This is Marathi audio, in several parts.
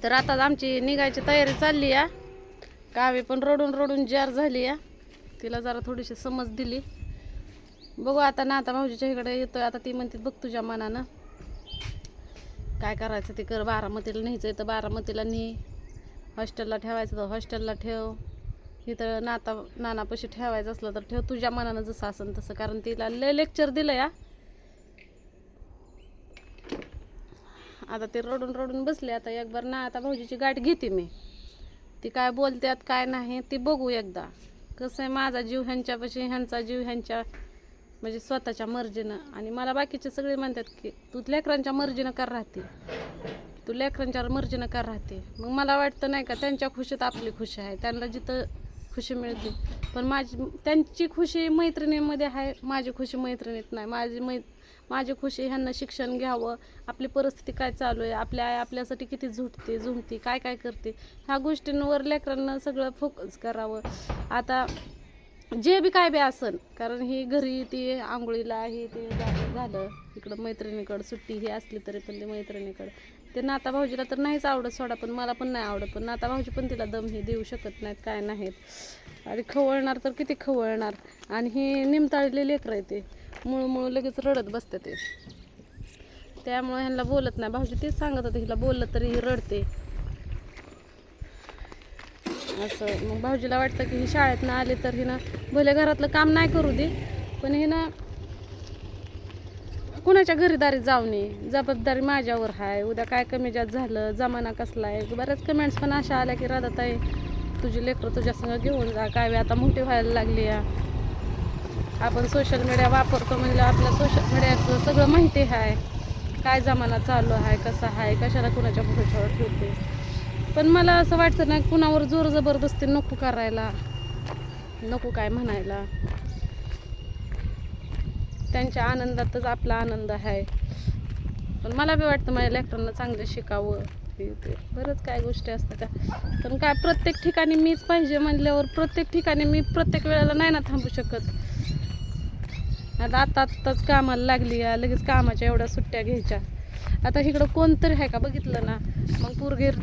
तर आता आमची निघायची तयारी चालली आहे. कावी पण रडून रडून जार झाली आहे. तिला जरा थोडीशी समज दिली. बघू आता नाता भाऊजीच्या इकडे येतोय. आता ती म्हणते बघ तुझ्या मनानं काय करायचं ते कर. बारामतीला न्यायचं तर बारामतीला ने, हॉस्टेलला ठेवायचं तर हॉस्टेलला ठेव, इथं नानापाशी ठेवायचं असलं तर ठेव, तुझ्या मनानं जसं असेल तसं. कारण तिला लय लेक्चर दिलं या. आता ते रडून रडून बसले. आता एक बार ना आता भाऊजीची गाठ घेते मी. ती काय बोलतात काय नाही ती बघू एकदा. कसं आहे माझा जीव ह्यांच्यापाशी, ह्यांचा जीव ह्यांच्या म्हणजे स्वतःच्या मर्जीनं. आणि मला बाकीचे सगळे म्हणतात की तू लेकरांच्या मर्जीनं कर राहते, तू लेकरांच्या मर्जीनं कर राहते. मग मला वाटतं नाही का त्यांच्या खुशीत आपली खुशी आहे. त्यांना जिथं खुशी मिळते. पण त्यांची खुशी मैत्रिणीमध्ये आहे, माझी खुशी मैत्रिणीत नाही. माझी खुशी ह्यांना शिक्षण घ्यावं, आपली परिस्थिती काय चालू आहे, आपल्या आई आपल्यासाठी किती झुमती काय काय करते, ह्या गोष्टींवर लेकरांना सगळं फोकस करावं. आता जे बी काय बी असन, कारण ही घरी ती आंघोळीला ही ते झालं इकडं मैत्रिणीकडं सुट्टी ही असली तरी पण ते मैत्रिणीकडं ते नाता भाऊजीला तर नाहीच आवडत सोडा, पण मला पण नाही आवडत. पण नाता भाऊजी पण तिला दम ही देऊ शकत नाहीत काय नाहीत. आणि खवळणार तर किती खवळणार. आणि ही निमताळलेली लेकरं आहे ते मुळू लगेच रडत बसते ते. त्यामुळे ह्यांना बोलत नाही. भाऊजी तेच सांगत होते हिला बोललं तरी ही रडते असं. मग भाऊजीला वाटतं की ही शाळेतनं आली तर हिनं भले घरातलं काम नाही करू दे, पण हिनं कुणाच्या घरीदारी जाऊ नये, जबाबदारी माझ्यावर आहे. उद्या काय कमी जास्त झालं, जमाना कसला आहे. बऱ्याच कमेंट्स पण अशा आल्या की राधाताई तुझी लेकरं तुझ्या संग घेऊन जा, काय वे आता मोठी व्हायला लागली आहे. आपण सोशल मीडिया वापरतो म्हणजे आपल्या सोशल मीडियाचं सगळं माहिती आहे, काय जमाना चालू आहे, कसा आहे, कशाला कुणाच्या भरोशावर ठेवते. पण मला असं वाटतं ना कुणावर जोर जबरदस्ती नको करायला, नको काय म्हणायला. त्यांच्या आनंदातच आपला आनंद आहे. पण मला बी वाटतं माझ्या लेकरांना चांगलं शिकावं, ते बरंच काय गोष्टी असतात. पण काय प्रत्येक ठिकाणी मीच पाहिजे म्हणल्यावर प्रत्येक ठिकाणी मी प्रत्येक वेळेला नाही ना थांबू शकत. आताच कामाला लागली आहे, लगेच कामाच्या एवढ्या सुट्ट्या घ्यायच्या. आता इकडं कोणतरी आहे का बघितलं ना, मग पोरगीर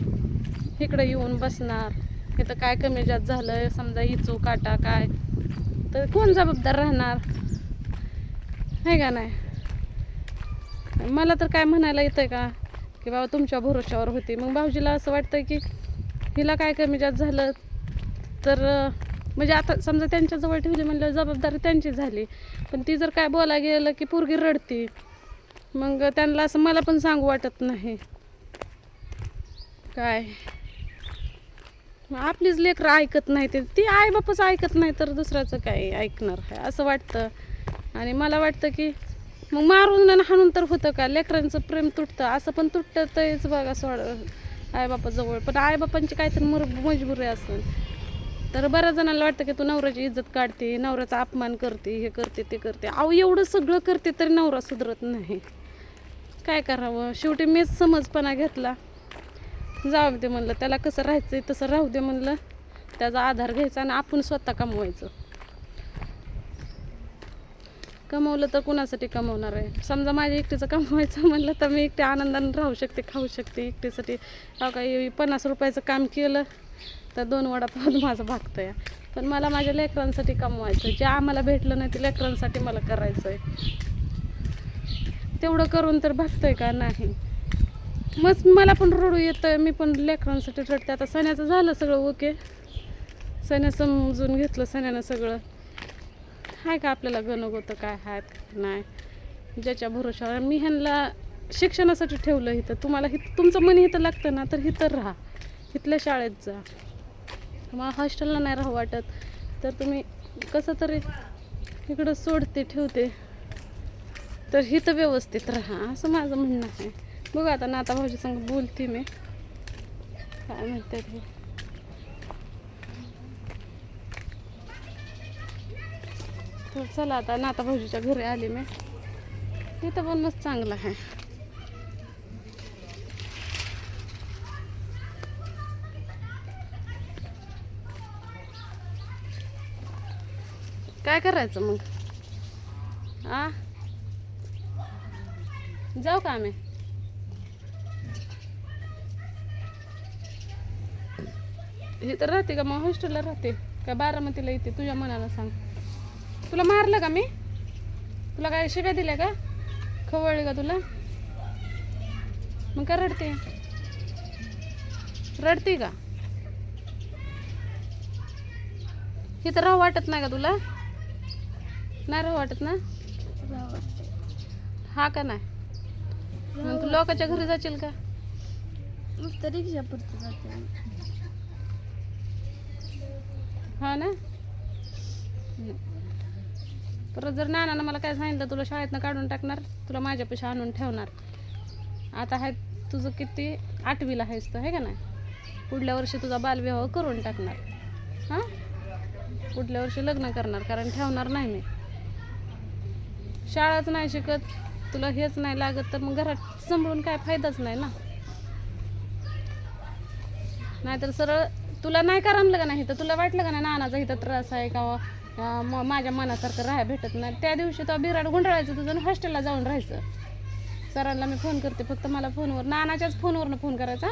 इकडं येऊन बसणार. इथं काय कमी जास्त झालं समजा इचू काटा काय तर कोण जबाबदार राहणार आहे का नाही. मला तर काय म्हणायला येतंय का की बाबा तुमच्या भरोशावर होती. मग भाऊजीला असं वाटतं की हिला काय कमी जास्त झालं तर म्हणजे आता समजा त्यांच्याजवळ ठेवली म्हणलं जबाबदारी त्यांची झाली. पण ती जर काय बोलायला गेलं की पोरगी रडती. मग त्यांना असं मला पण सांगू वाटत नाही काय. आपलीच लेकरं ऐकत नाही ती आई बापच ऐकत नाही तर दुसऱ्याचं काय ऐकणार आहे असं वाटतं. आणि मला वाटतं की मग मारून हाणून तर होतं का, लेकरांचं प्रेम तुटतं असं पण तुटतंच बघा आईबापाजवळ. पण आईबापांची काहीतरी मजबुरी असेल तर बऱ्याच जणांना वाटतं की तू नवऱ्याची इज्जत काढते, नवऱ्याचा अपमान करते, हे करते ते करते. अहो एवढं सगळं करते तरी नवरा सुधरत नाही. काय करावं, शेवटी मीच समजपणा घेतला. जाऊ दे म्हणलं, त्याला कसं राहायचं तसं राहू दे म्हणलं, त्याचा आधार घ्यायचा आणि आपण स्वतः कमवायचं. कमवलं तर कुणासाठी कमवणार आहे. समजा माझ्या एकटीचं कमवायचं म्हणलं तर मी एकटी आनंदाने राहू शकते, खाऊ शकते एकटीसाठी. काही 50 रुपयाचं काम केलं तर 2 वडापाव माझं भागतं या. पण मला माझ्या लेकरांसाठी कमवायचं. जे आम्हाला भेटलं नाही ते लेकरांसाठी मला करायचं आहे. तेवढं करून तर भागतंय का नाही. मग मला पण रडू येतं, मी पण लेकरांसाठी रडते. आता सण्याचं झालं सगळं ओके, सण्या समजून घेतलं सण्यानं सगळं. आहे का आपल्याला गणक होतं काय आहेत नाही. ज्याच्या भरोशावर मी ह्यांना शिक्षणासाठी ठेवलं इथं. तुम्हाला तुमचं मन इथं लागतं ना तर इथं राहा, इथल्या शाळेत जा. तुम्हाला हॉस्टेलला नाही राहू वाटत तर तुम्ही कसं तरी इकडं सोडते ठेवते तर इथं व्यवस्थित राहा असं माझं म्हणणं आहे. बघू आता नाता भाऊजी संग बोलते मी, काय म्हणतात हे. तर चला आता नाता भाऊजीच्या घरी आली मी. इथं पण मस्त चांगलं आहे. काय करायचं मग जाऊ का आम्ही. हे तर राहते का मग हॉस्टेलला राहते का बारामतीला येते तुझ्या मनाला सांग. तुला मारलं का मी? तुला काय शिव्या दिल्या का? खवळली का तुला? मग का रडते? रडते का? हे तर राहू वाटत नाही का तुला? नाही राहू वाटत ना? हा का नाही? मग तू लोकांच्या घरी जाशील का? रिक्षा पुरतं जाते. हा ना. परत जर नानानं मला काय सांगितलं तुला शाळेतनं काढून टाकणार, तुला माझ्यापाशी आणून ठेवणार. आता आहे तुझं किती 8वीला आहेस तर आहे का नाही? पुढल्या वर्षी तुझा बालविवाह करून टाकणार. हां, पुढल्या वर्षी लग्न करणार, कारण ठेवणार नाही मी. शाळाच नाही शिकत, तुला हेच नाही लागत, तर मग घरात सांभाळून काय फायदाच नाही ना. नाहीतर सरळ तुला नाही करमलं का नाही तर तुला वाटलं का नाही नानाचा इथं त्रास आहे का माझ्या मनासारखं राहायला भेटत नाही, त्या दिवशी तो बिराड गुंडाळायचं तुझं हॉस्टेलला जाऊन राहायचं. सरांना मी फोन करते, फक्त मला फोनवर, नानाच्याच फोनवरनं फोन करायचा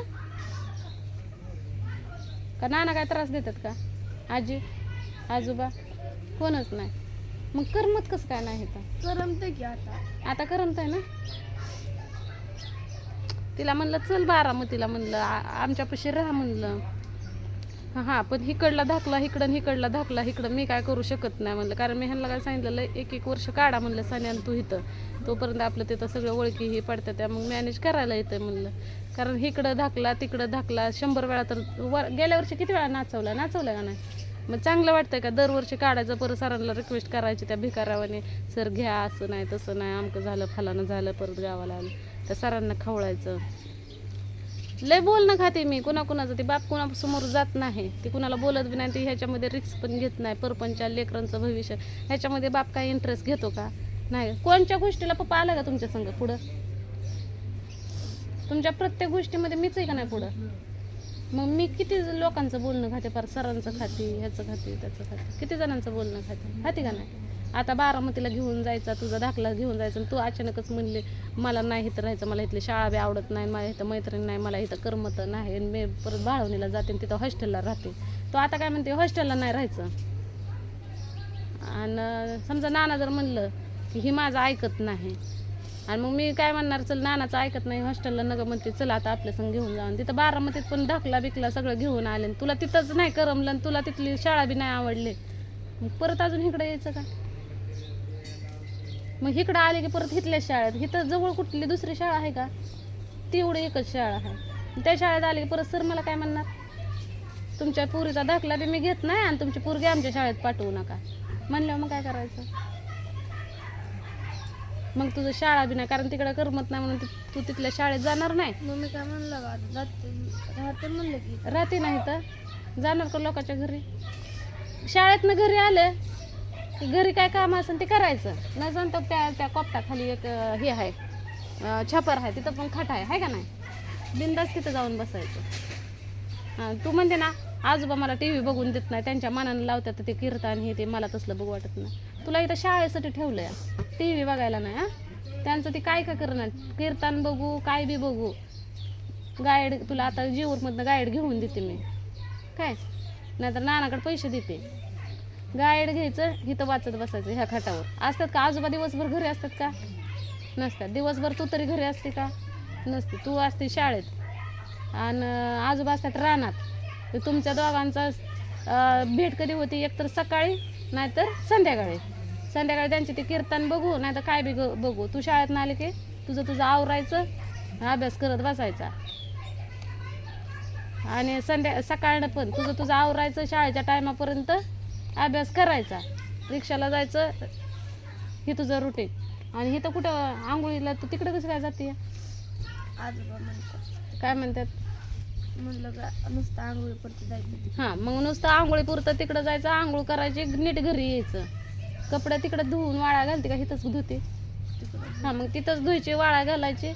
का? नाना काय त्रास देतात का? आजी आजोबा कोणच नाही. मग करमत कसं काय नाही तर? करमते की आता करमत आहे ना. तिला म्हणलं चल बारामतीला, म्हणलं आमच्यापाशी राहा म्हणलं. हां, पण हिकडला धाकला इकडं, हिकडला धाकला इकडं, मी काय करू शकत नाही म्हणलं. कारण मी ह्यांना काय सांगितलेलं 1-1 वर्ष काढा म्हणलं सान्यान तू इथं, तोपर्यंत आपलं तिथं सगळं ओळखी हे पडतं, त्या मग मॅनेज करायला येतं म्हणलं. कारण इकडं धाकला तिकडं धाकला 100 वेळा तर गेल्या वर्षी किती वेळा नाचवला का नाही? मग चांगलं वाटतंय का दरवर्षी काढायचं? परत सरांना रिक्वेस्ट करायची त्या भिकारावाने, सर घ्या, असं नाही तसं नाही, आमकं झालं फलानं झालं, परत गावाला आलं त्या सरांना खवळायचं. लय बोलणं खाते मी कुणाकुणाचं, ते बाप कुणासमोर जात नाही, ते कुणाला बोलत बी नाही, ते ह्याच्यामध्ये रिक्स पण घेत नाही. परपंचा लेकरांचं भविष्य ह्याच्यामध्ये बाप काय इंटरेस्ट घेतो का? नाही. कोणत्या गोष्टीला पप्पा आला का तुमच्या संग पुढं? तुमच्या प्रत्येक गोष्टीमध्ये मीच आहे का नाही पुढं? मग मी किती लोकांचं बोलणं खाते, फार सरांचं खाते, ह्याचं खाते, त्याचं खाते, किती जणांचं बोलणं खाते का नाही? आता बारामतीला घेऊन जायचा, तुझा दाखला घेऊन जायचा, तू अचानकच म्हणले मला नाही इथं राहायचं, मला इथली शाळा बी आवडत नाही, मला इथं मैत्रीण नाही, मला इथं करमत नाही, मी परत बाळवणीला जाते तिथं हॉस्टेलला राहते. तो आता काय म्हणते हॉस्टेलला नाही राहायचं. आणि समजा नाना जर म्हणलं की ही माझं ऐकत नाही, आणि मग मी काय म्हणणार, चल नानाचं ऐकत नाही हॉस्टेलला नका म्हणते, चला आता आपल्या संग घेऊन जाऊन. तिथं बारामतीत पण दाखला बिकला सगळं घेऊन आले, तुला तिथंच नाही करमलं आणि तुला तिथली शाळा बी नाही आवडली, मग परत अजून इकडं यायचं का? मग इकडं आले की परत इथल्या शाळेत, इथं जवळ कुठली दुसरी शाळा आहे का? तेवढी एकच शाळा आहे. त्या शाळेत आले की परत सर मला काय म्हणणार, तुमच्या पोरीचा दाखला बी मी घेत नाही आणि तुमची पोरगी आमच्या शाळेत पाठवू नका म्हणल्यावर मग काय करायचं? मग तुझं शाळा बी नाही, कारण तिकडं करमत नाही म्हणून तू तिथल्या शाळेत जाणार नाही. मम्मी काय म्हणलं का राहते म्हणलं की राहते नाही तर जाणार का लोकांच्या घरी? शाळेतनं घरी आलं घरी काय काम असेल ते करायचं, न जाणं तर त्या कोपटाखाली एक हे आहे छपर आहे, तिथं पण खाट आहे का नाही? बिंदास तिथं जाऊन बसायचं. तू म्हणते ना आजोबा मला TV बघून देत नाही, त्यांच्या मनानं लावतात ते कीर्तन हे ते, मला तसलं बघू वाटत नाही. तुला इथं शाळेसाठी ठेवलं या, TV बघायला नाही. त्यांचं ते काय करणार, कीर्तन बघू काय बी बघू. गाईड तुला आता जीवरमधनं गाईड घेऊन देते मी, काय नाहीतर नानाकडे पैसे देते, गाईड घ्यायचं, इथं वाचत बसायचं ह्या खाटावर. असतात का आजोबा दिवसभर घरी असतात का? नसतात. दिवसभर तू तरी घरी असते का? नसते. तू असते शाळेत आणि आजोबा असतात रानात. तर तुमच्या दोघांचा भेट कधी होती? एकतर सकाळी नाहीतर संध्याकाळी. संध्याकाळी त्यांचे ते कीर्तन बघू नाहीतर काय बी बघू. तू शाळेत आले की तुझं आवरायचं, अभ्यास करत बसायचा. आणि सकाळनं पण तुझं आवरायचं, शाळेच्या टायमापर्यंत अभ्यास करायचा, रिक्षाला जायचं, हे तुझं रुटीन. आणि इथं कुठं आंघोळीला तू तिकडं कसं काय जाते? आजोबा म्हणतात काय म्हणतात? म्हणलं का नुसतं आंघोळी पुरतं जायचं. हां, मग नुसतं आंघोळी पुरतं तिकडं जायचं, आंघोळ करायची, नीट घरी यायचं. कपडे तिकडं धुवून वाळा घालते का इथंच धुते? हां, मग तिथंच धुयचे, वाळा घालायचे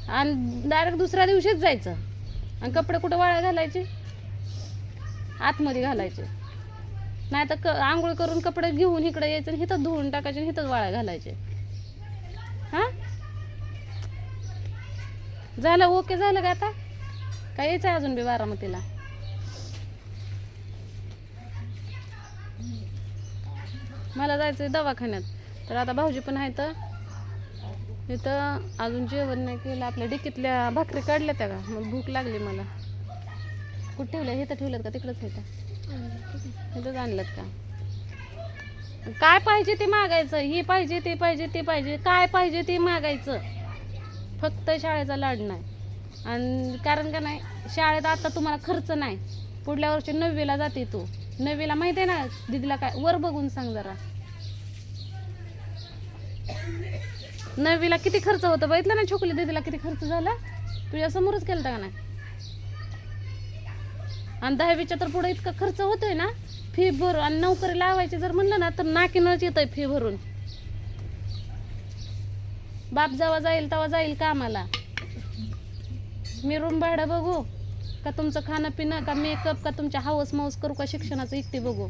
आणि डायरेक्ट दुसऱ्या दिवशीच जायचं. आणि कपडे कुठं वाळा घालायचे? आतमध्ये घालायचे. नाही तर आंघोळ करून कपडे घेऊन इकडं यायचं आणि इथंच धुवून टाकायचे आणि इथंच वाळा घालायचे. हां, झालं? ओके झालं का आता? काय यायचं अजून बी बारामतीला? मला जायचं आहे दवाखान्यात. तर आता भाऊजी पण आहे तर इथं अजून जेवण नाही केलं. आपल्या डिकीतल्या भाकरी काढल्या त्या का, मग भूक लागली मला. कुठं ठेवल्या, इथं ठेवल्यात का तिकडंच आहे का, इथंच आणलं का? काय पाहिजे ते मागायचं, हे पाहिजे ते पाहिजे ते पाहिजे, काय पाहिजे ते मागायचं. फक्त शाळेचा लाड नाही. आणि कारण का नाही, शाळेत आता तुम्हाला खर्च नाही. पुढल्या वर्षी 9वीला जाते तू. 9वीला माहिती आहे ना दीदीला, काय वर बघून सांग जरा. 9वीला किती खर्च होतं बघितलं ना छोकली दीदीला, किती खर्च झाला तुझ्या समोरच केलता का नाही. आणि 10वीच्या तर पुढे इतका खर्च होतोय ना, फी भरून. आणि नोकरी लावायची जर म्हणलं ना तर नाकीनच येतंय फी भरून. बाप जेव्हा जाईल तेव्हा जाईल कामाला. मी रूम भाडं बघू का, तुमचं खाणं पिणं का, मेकअप का, तुमच्या हाऊस माऊस करू का, शिक्षणाचं एकटी बघू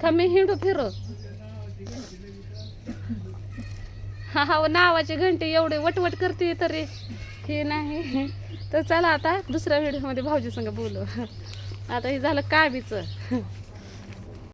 का, मी हिंडू फिरू. हा नावाची घंटी एवढे वटवट करते तरी हे नाही. तर चला आता दुसऱ्या व्हिडिओमध्ये भाऊजी संग बोलू. आता हे झालं काबीचं.